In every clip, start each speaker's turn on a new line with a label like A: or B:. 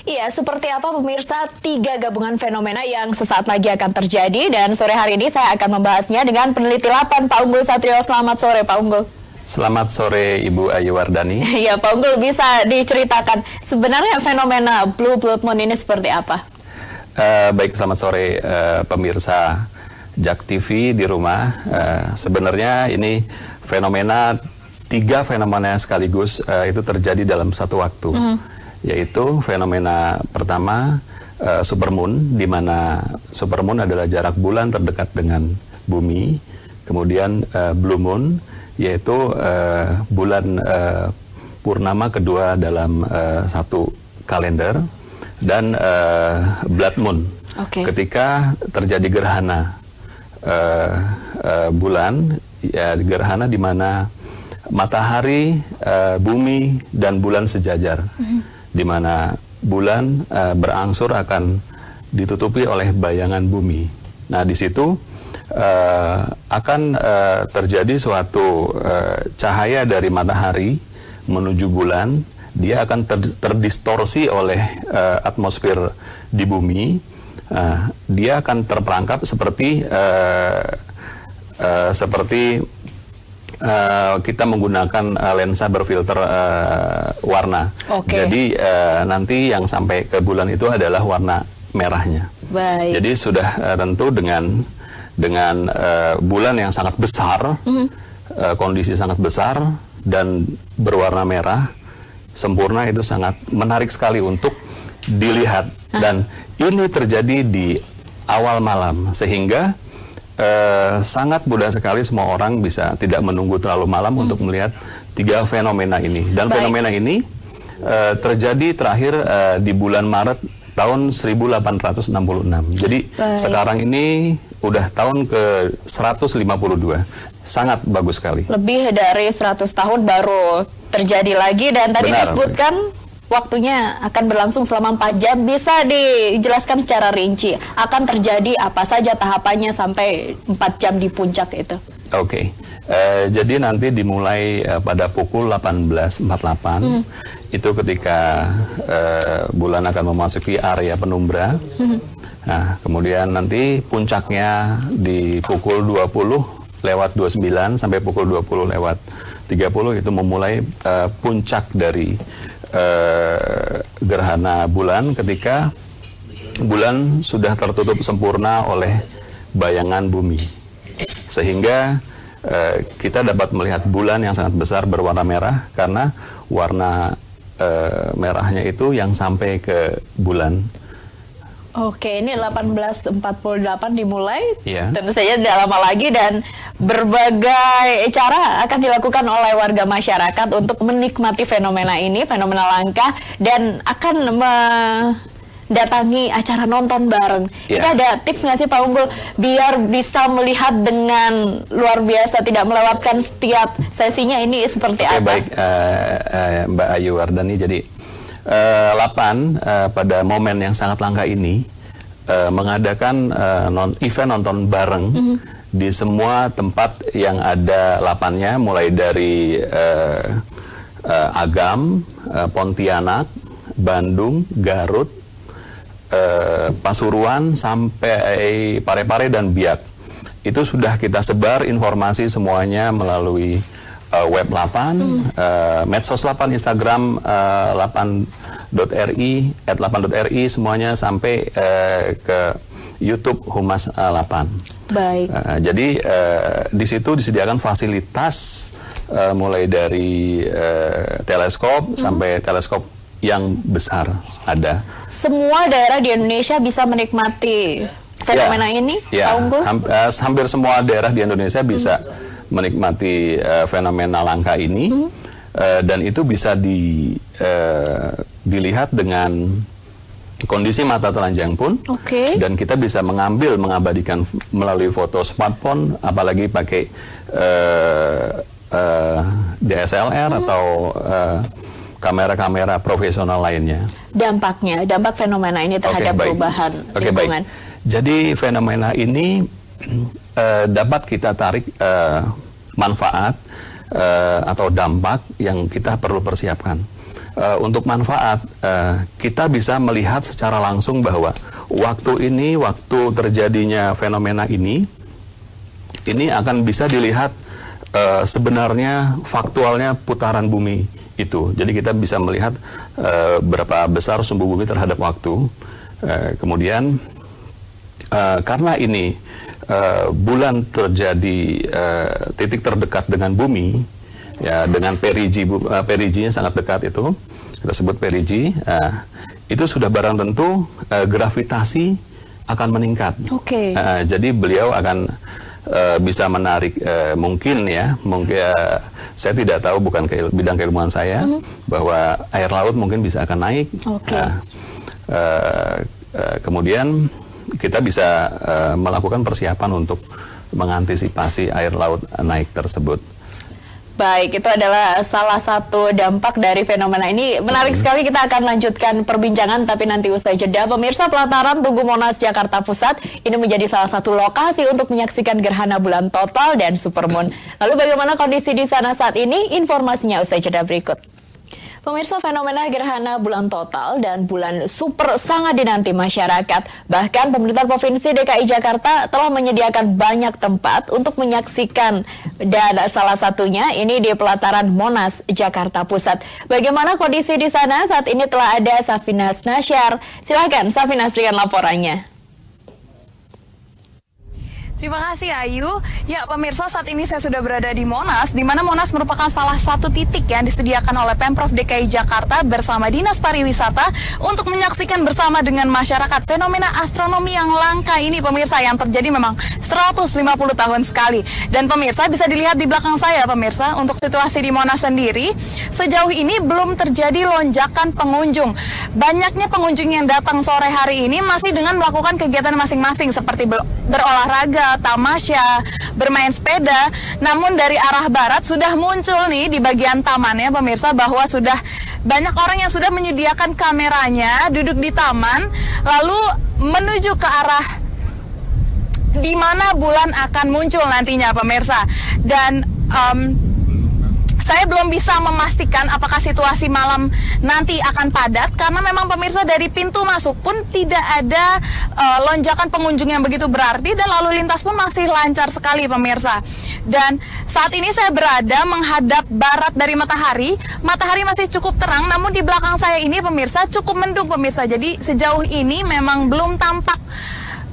A: Iya, seperti apa pemirsa tiga gabungan fenomena yang sesaat lagi akan terjadi, dan sore hari ini saya akan membahasnya dengan peneliti Lapan, Pak Unggul Satrio. Selamat sore, Pak Unggul.
B: Selamat sore, Ibu Ayu Wardani.
A: Iya, Pak Unggul, bisa diceritakan sebenarnya fenomena Blue Blood Moon ini seperti apa?
B: Baik, selamat sore pemirsa JAK TV di rumah. Sebenarnya ini tiga fenomena sekaligus itu terjadi dalam satu waktu. Yaitu fenomena pertama supermoon, di mana supermoon adalah jarak bulan terdekat dengan bumi. Kemudian blue moon, yaitu bulan purnama kedua dalam satu kalender. Dan blood moon, ketika terjadi gerhana bulan, ya, gerhana di mana matahari, bumi, dan bulan sejajar, di mana bulan berangsur akan ditutupi oleh bayangan bumi. Nah, di situ akan terjadi suatu cahaya dari matahari menuju bulan. Dia akan terdistorsi oleh atmosfer di bumi. Dia akan terperangkap seperti kita menggunakan lensa berfilter warna. Jadi nanti yang sampai ke bulan itu adalah warna merahnya.
A: Baik.
B: Jadi sudah tentu dengan bulan yang sangat besar, kondisi sangat besar dan berwarna merah sempurna, itu sangat menarik sekali untuk dilihat. Dan ini terjadi di awal malam, sehingga sangat mudah sekali semua orang bisa tidak menunggu terlalu malam untuk melihat tiga fenomena ini. Dan fenomena ini terjadi terakhir di bulan Maret tahun 1866. Jadi sekarang ini udah tahun ke 152. Sangat bagus sekali. Lebih
A: dari 100 tahun baru terjadi lagi, dan tadi disebutkan waktunya akan berlangsung selama 4 jam. Bisa dijelaskan secara rinci akan terjadi apa saja tahapannya sampai 4 jam di puncak itu?
B: Jadi nanti dimulai pada pukul 18.48 itu ketika bulan akan memasuki area penumbra. Nah, kemudian nanti puncaknya di pukul 20:29 sampai pukul 20:30 itu memulai puncak dari gerhana bulan, ketika bulan sudah tertutup sempurna oleh bayangan bumi, sehingga kita dapat melihat bulan yang sangat besar berwarna merah, karena warna merahnya itu yang sampai ke bulan.
A: Ini 18.48 dimulai, tentu saja tidak lama lagi, dan berbagai cara akan dilakukan oleh warga masyarakat untuk menikmati fenomena ini, fenomena langka, dan akan mendatangi acara nonton bareng. Ini ada tips nggak sih, Pak Unggul, biar bisa melihat dengan luar biasa, tidak melewatkan setiap sesinya ini seperti apa?
B: Baik, Mbak Ayu Wardani. Jadi Lapan pada momen yang sangat langka ini mengadakan event nonton bareng di semua tempat yang ada Lapannya, mulai dari Agam, Pontianak, Bandung, Garut, Pasuruan, sampai Parepare dan Biak. Itu sudah kita sebar informasi semuanya melalui web Lapan, medsos Lapan, Instagram lapan.ri, @lapan.ri, semuanya sampai ke YouTube Humas Lapan.
A: Baik.
B: Jadi di situ disediakan fasilitas mulai dari teleskop sampai teleskop yang besar ada.
A: Semua daerah di Indonesia bisa menikmati fenomena ini, Pak Unggul?
B: Hampir semua daerah di Indonesia bisa menikmati fenomena langka ini, dan itu bisa dilihat dengan kondisi mata telanjang pun, dan kita bisa mengabadikan melalui foto smartphone, apalagi pakai DSLR atau kamera-kamera profesional lainnya.
A: Dampak fenomena ini terhadap perubahan lingkungan.
B: Jadi fenomena ini dapat kita tarik manfaat atau dampak yang kita perlu persiapkan. Untuk manfaat, kita bisa melihat secara langsung bahwa waktu terjadinya fenomena ini akan bisa dilihat sebenarnya faktualnya putaran bumi itu. Jadi kita bisa melihat berapa besar sumbu bumi terhadap waktu. Kemudian karena ini bulan terjadi titik terdekat dengan bumi, ya, dengan periginya sangat dekat, itu kita sebut perigi, itu sudah barang tentu gravitasi akan meningkat. Jadi beliau akan bisa menarik, mungkin saya tidak tahu, bukan bidang keilmuan saya, bahwa air laut mungkin bisa akan naik. Kemudian kita bisa melakukan persiapan untuk mengantisipasi air laut naik tersebut.
A: Baik, itu adalah salah satu dampak dari fenomena ini. Menarik sekali, kita akan lanjutkan perbincangan, tapi nanti usai jeda. Pemirsa, pelataran Tugu Monas Jakarta Pusat ini menjadi salah satu lokasi untuk menyaksikan gerhana bulan total dan supermoon. Lalu bagaimana kondisi di sana saat ini? Informasinya usai jeda berikut. Pemirsa, fenomena gerhana bulan total dan bulan super sangat dinanti masyarakat. Bahkan pemerintah Provinsi DKI Jakarta telah menyediakan banyak tempat untuk menyaksikan, dan salah satunya ini di pelataran Monas Jakarta Pusat. Bagaimana kondisi di sana? Saat ini telah ada Safinas Nasyar. Silakan Safinas dengan laporannya.
C: Terima kasih Ayu. Ya pemirsa, saat ini saya sudah berada di Monas, di mana Monas merupakan salah satu titik yang disediakan oleh Pemprov DKI Jakarta bersama Dinas Pariwisata untuk menyaksikan bersama dengan masyarakat fenomena astronomi yang langka ini, pemirsa, yang terjadi memang 150 tahun sekali. Dan pemirsa, bisa dilihat di belakang saya, pemirsa, untuk situasi di Monas sendiri, sejauh ini belum terjadi lonjakan pengunjung. Banyaknya pengunjung yang datang sore hari ini masih dengan melakukan kegiatan masing-masing seperti berolahraga, tamasya, bermain sepeda. Namun dari arah barat sudah muncul nih di bagian tamannya, pemirsa, bahwa sudah banyak orang yang sudah menyediakan kameranya duduk di taman lalu menuju ke arah di mana bulan akan muncul nantinya, pemirsa. Dan saya belum bisa memastikan apakah situasi malam nanti akan padat, karena memang pemirsa dari pintu masuk pun tidak ada lonjakan pengunjung yang begitu berarti, dan lalu lintas pun masih lancar sekali, pemirsa. Dan saat ini saya berada menghadap barat dari matahari. Matahari masih cukup terang, namun di belakang saya ini, pemirsa, cukup mendung, pemirsa. Jadi sejauh ini memang belum tampak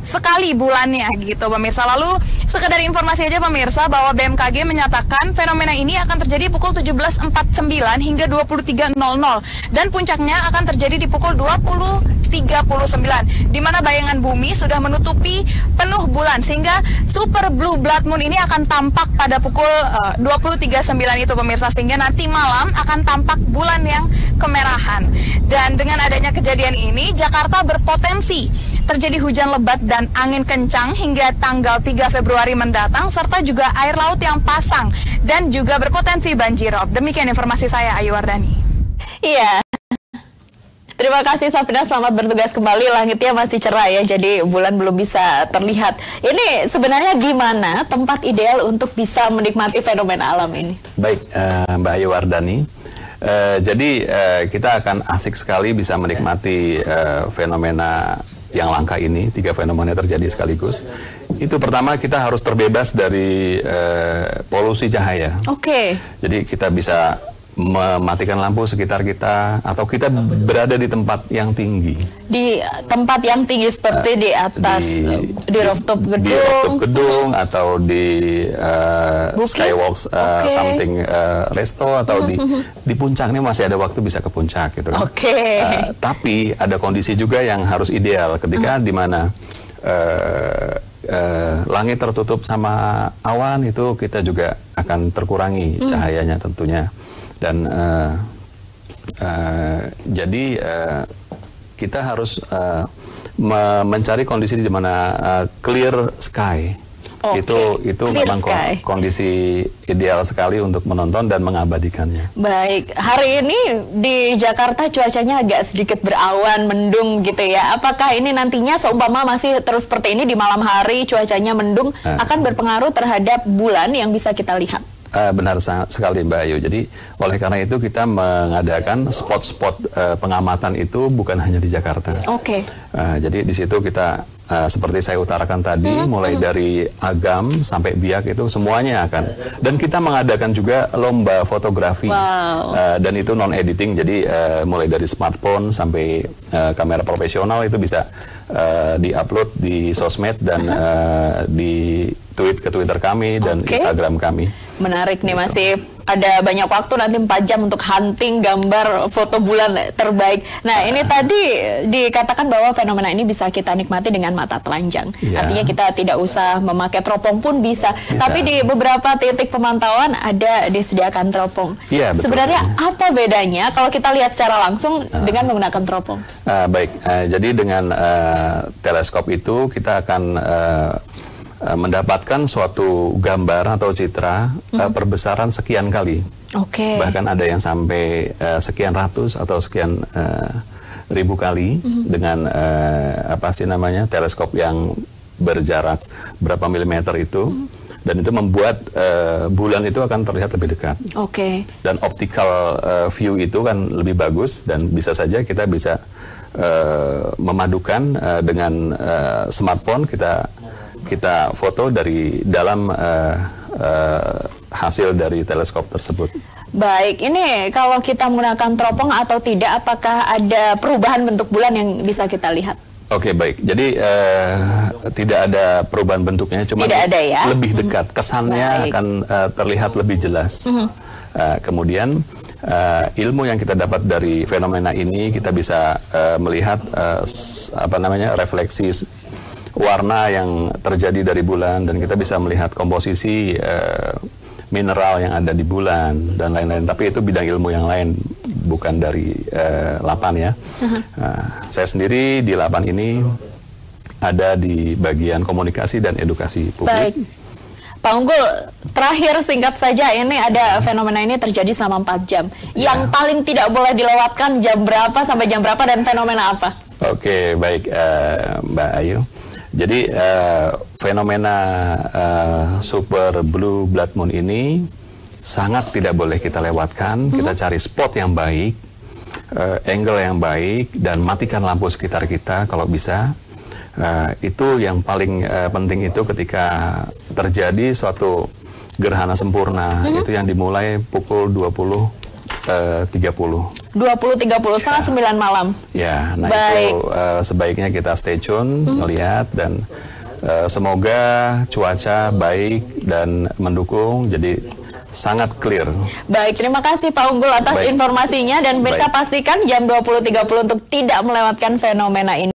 C: sekali bulannya gitu, pemirsa. Lalu sekedar informasi aja, pemirsa, bahwa BMKG menyatakan fenomena ini akan terjadi pukul 17.49 hingga 23.00 dan puncaknya akan terjadi di pukul 20.39, di mana bayangan bumi sudah menutupi penuh bulan, sehingga super blue blood moon ini akan tampak pada pukul 20.39 itu, pemirsa, sehingga nanti malam akan tampak bulan yang kemerahan. Dan dengan adanya kejadian ini, Jakarta berpotensi terjadi hujan lebat dan angin kencang hingga tanggal 3 Februari mendatang, serta juga air laut yang pasang dan juga berpotensi banjirop. Demikian informasi saya, Ayu Wardani.
A: Iya. Terima kasih Safinas, selamat bertugas kembali. Langitnya masih cerah ya, jadi bulan belum bisa terlihat. Ini sebenarnya gimana tempat ideal untuk bisa menikmati fenomena alam ini?
B: Baik, Mbak Ayu Wardani. Jadi kita akan asik sekali bisa menikmati fenomena yang langka ini. 3 fenomena terjadi sekaligus. Itu pertama, kita harus terbebas dari polusi cahaya. Jadi kita bisa mematikan lampu sekitar kita, atau kita berada di tempat yang tinggi.
A: Di tempat yang tinggi seperti di atas, di rooftop gedung.
B: Di rooftop gedung atau di skywalk something resto, atau di puncak. Ini masih ada waktu bisa ke puncak gitu kan. Tapi ada kondisi juga yang harus ideal ketika di mana langit tertutup sama awan, itu kita juga akan terkurangi cahayanya tentunya. Dan jadi kita harus mencari kondisi di mana clear sky. Itu memang kondisi ideal sekali untuk menonton dan mengabadikannya.
A: Baik, hari ini di Jakarta cuacanya agak sedikit berawan, mendung gitu ya. Apakah ini nantinya seumpama masih terus seperti ini di malam hari, cuacanya mendung, akan berpengaruh terhadap bulan yang bisa kita lihat?
B: Benar sekali Mbak Ayu. Jadi oleh karena itu kita mengadakan spot-spot pengamatan itu bukan hanya di Jakarta.
A: Oke.
B: Jadi di situ kita seperti saya utarakan tadi, mulai dari Agam sampai Biak itu semuanya akan. Dan kita mengadakan juga lomba fotografi.
A: Wow.
B: Dan itu non editing. Jadi mulai dari smartphone sampai kamera profesional itu bisa di-upload di sosmed dan di tweet ke Twitter kami dan Instagram kami.
A: Menarik nih, masih ada banyak waktu nanti 4 jam untuk hunting gambar foto bulan terbaik. Nah, ini tadi dikatakan bahwa fenomena ini bisa kita nikmati dengan mata telanjang. Artinya kita tidak usah memakai teropong pun bisa. Tapi di beberapa titik pemantauan ada disediakan teropong. Sebenarnya apa bedanya kalau kita lihat secara langsung dengan menggunakan teropong?
B: Jadi dengan teleskop itu kita akan mendapatkan suatu gambar atau citra perbesaran sekian kali. Bahkan ada yang sampai sekian ratus atau sekian ribu kali dengan teleskop yang berjarak berapa milimeter itu. Dan itu membuat bulan itu akan terlihat lebih dekat. Dan optical view itu kan lebih bagus, dan bisa saja kita bisa memadukan dengan smartphone, kita foto dari dalam hasil dari teleskop tersebut.
A: Baik, ini kalau kita menggunakan teropong atau tidak, apakah ada perubahan bentuk bulan yang bisa kita lihat?
B: Baik. Jadi tidak ada perubahan bentuknya, cuma lebih dekat. Kesannya akan terlihat lebih jelas. Kemudian ilmu yang kita dapat dari fenomena ini, kita bisa melihat refleksi warna yang terjadi dari bulan, dan kita bisa melihat komposisi mineral yang ada di bulan dan lain-lain. Tapi itu bidang ilmu yang lain, bukan dari LAPAN ya. Saya sendiri di LAPAN ini ada di bagian komunikasi dan edukasi publik.
A: Baik. Pak Unggul, terakhir singkat saja, ini ada fenomena ini terjadi selama 4 jam. Yang paling tidak boleh dilewatkan jam berapa sampai jam berapa, dan fenomena apa?
B: Baik Mbak Ayu. Jadi fenomena super blue blood moon ini sangat tidak boleh kita lewatkan. Kita cari spot yang baik, angle yang baik, dan matikan lampu sekitar kita kalau bisa. Itu yang paling penting, itu ketika terjadi suatu gerhana sempurna, itu yang dimulai pukul 20.30.
A: 20.30, setengah 9 malam.
B: Nah itu sebaiknya kita stay tune, melihat, dan semoga cuaca baik dan mendukung, jadi sangat clear.
A: Baik, terima kasih Pak Unggul atas informasinya, dan bisa pastikan jam 20.30 untuk tidak melewatkan fenomena ini.